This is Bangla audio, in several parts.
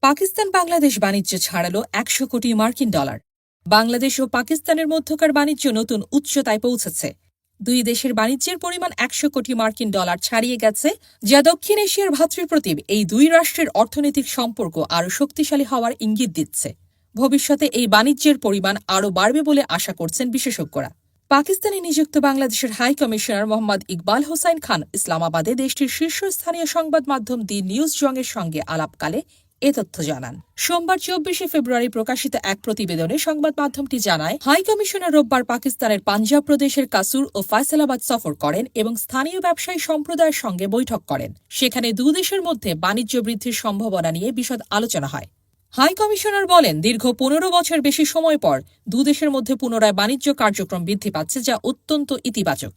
পাকিস্তান বাংলাদেশ বাণিজ্য ছাড়ালো ১০০ কোটি মার্কিন ডলার। বাংলাদেশ ও পাকিস্তানের মধ্যকার বাণিজ্য নতুন উচ্চতায় পৌঁছেছে। দুই দেশের বাণিজ্যের পরিমাণ ১০০ কোটি মার্কিন ডলার ছাড়িয়ে গেছে, যা দক্ষিণ এশিয়ার ভ্রাতৃপ্রতিম এই দুই রাষ্ট্রের অর্থনৈতিক সম্পর্ক আরও শক্তিশালী হওয়ার ইঙ্গিত দিচ্ছে। ভবিষ্যতে এই বাণিজ্যের পরিমাণ আরও বাড়বে বলে আশা করছেন বিশেষজ্ঞরা। পাকিস্তানে নিযুক্ত বাংলাদেশের হাই কমিশনার মোহাম্মদ ইকবাল হোসাইন খান ইসলামাবাদে দেশটির শীর্ষস্থানীয় সংবাদ মাধ্যম দি নিউজ জংয়ের সঙ্গে আলাপকালে এ তথ্য জানান। সোমবার ২৪শে ফেব্রুয়ারি প্রকাশিত এক প্রতিবেদনে সংবাদ মাধ্যমটি জানায়, হাই কমিশনার রোববার পাকিস্তানের পাঞ্জাব প্রদেশের কাসুর ও ফয়সালাবাদ সফর করেন এবং স্থানীয় ব্যবসায়ী সম্প্রদায়ের সঙ্গে বৈঠক করেন। সেখানে দুদেশের মধ্যে বাণিজ্য বৃদ্ধির সম্ভাবনা নিয়ে বিশদ আলোচনা হয়। হাই কমিশনার বলেন, দীর্ঘ ১৫ বছর বেশি সময় পর দুদেশের মধ্যে পুনরায় বাণিজ্য কার্যক্রম বৃদ্ধি পাচ্ছে, যা অত্যন্ত ইতিবাচক।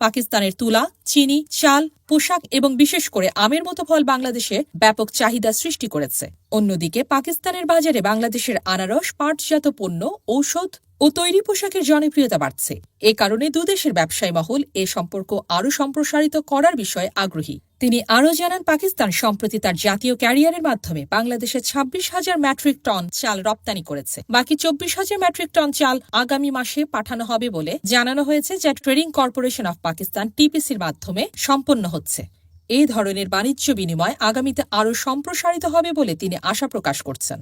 পাকিস্তানের তুলা, চিনি, চাল, পোশাক এবং বিশেষ করে আমের মতো ফল বাংলাদেশে ব্যাপক চাহিদা সৃষ্টি করেছে। অন্যদিকে পাকিস্তানের বাজারে বাংলাদেশের আনারস, পাটজাত পণ্য, ঔষধ ও তৈরি পোশাকের জনপ্রিয়তা বাড়ছে। এ কারণে দুদেশের ব্যবসায়ী মহল এ সম্পর্ক আরও সম্প্রসারিত করার বিষয়ে আগ্রহী। তিনি আরও জানান, পাকিস্তান সম্প্রতি তার জাতীয় ক্যারিয়ারের মাধ্যমে বাংলাদেশে ২৬,০০০ মেট্রিক টন চাল রপ্তানি করেছে। বাকি ২৪,০০০ মেট্রিক টন চাল আগামী মাসে পাঠানো হবে বলে জানানো হয়েছে, যা ট্রেডিং কর্পোরেশন অব পাকিস্তান টিপিসির মাধ্যমে সম্পন্ন হচ্ছে। এই ধরনের বাণিজ্য বিনিময় আগামীতে আরও সম্প্রসারিত হবে বলে তিনি আশা প্রকাশ করছেন।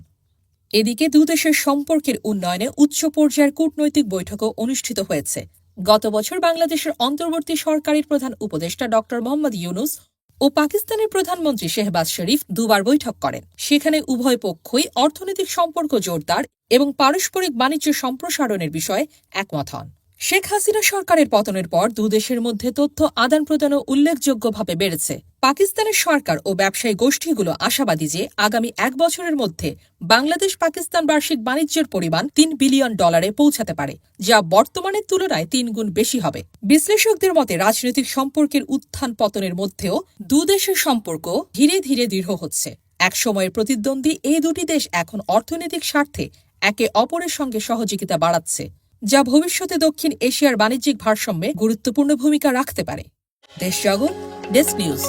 এদিকে দুদেশের সম্পর্কের উন্নয়নে উচ্চ পর্যায়ের কূটনৈতিক বৈঠকও অনুষ্ঠিত হয়েছে। গত বছর বাংলাদেশের অন্তর্বর্তী সরকারের প্রধান উপদেষ্টা ড মোহাম্মদ ইউনুস ও পাকিস্তানের প্রধানমন্ত্রী শেহবাজ শরীফ দুবার বৈঠক করেন। সেখানে উভয় পক্ষই অর্থনৈতিক সম্পর্ক জোরদার এবং পারস্পরিক বাণিজ্য সম্প্রসারণের বিষয়ে একমত হন। শেখ হাসিনা সরকারের পতনের পর দুদেশের মধ্যে তথ্য আদান প্রদানও উল্লেখযোগ্যভাবে বেড়েছে। পাকিস্তানের সরকার ও ব্যবসায়ী গোষ্ঠীগুলো আশাবাদী যে আগামী ১ বছরের মধ্যে বাংলাদেশ পাকিস্তান বার্ষিক বাণিজ্যের পরিমাণ $৩ বিলিয়ন পৌঁছাতে পারে, যা বর্তমানের তুলনায় ৩ গুণ বেশি হবে। বিশ্লেষকদের মতে রাজনৈতিক সম্পর্কের উত্থান পতনের মধ্যেও দুদেশের সম্পর্ক ধীরে ধীরে দৃঢ় হচ্ছে। এক সময়ের প্রতিদ্বন্দ্বী এই দুটি দেশ এখন অর্থনৈতিক স্বার্থে একে অপরের সঙ্গে সহযোগিতা বাড়াচ্ছে, যা ভবিষ্যতে দক্ষিণ এশিয়ার বাণিজ্যিক ভারসাম্যে গুরুত্বপূর্ণ ভূমিকা রাখতে পারে। দেশ জগৎ ডেস্ক নিউজ।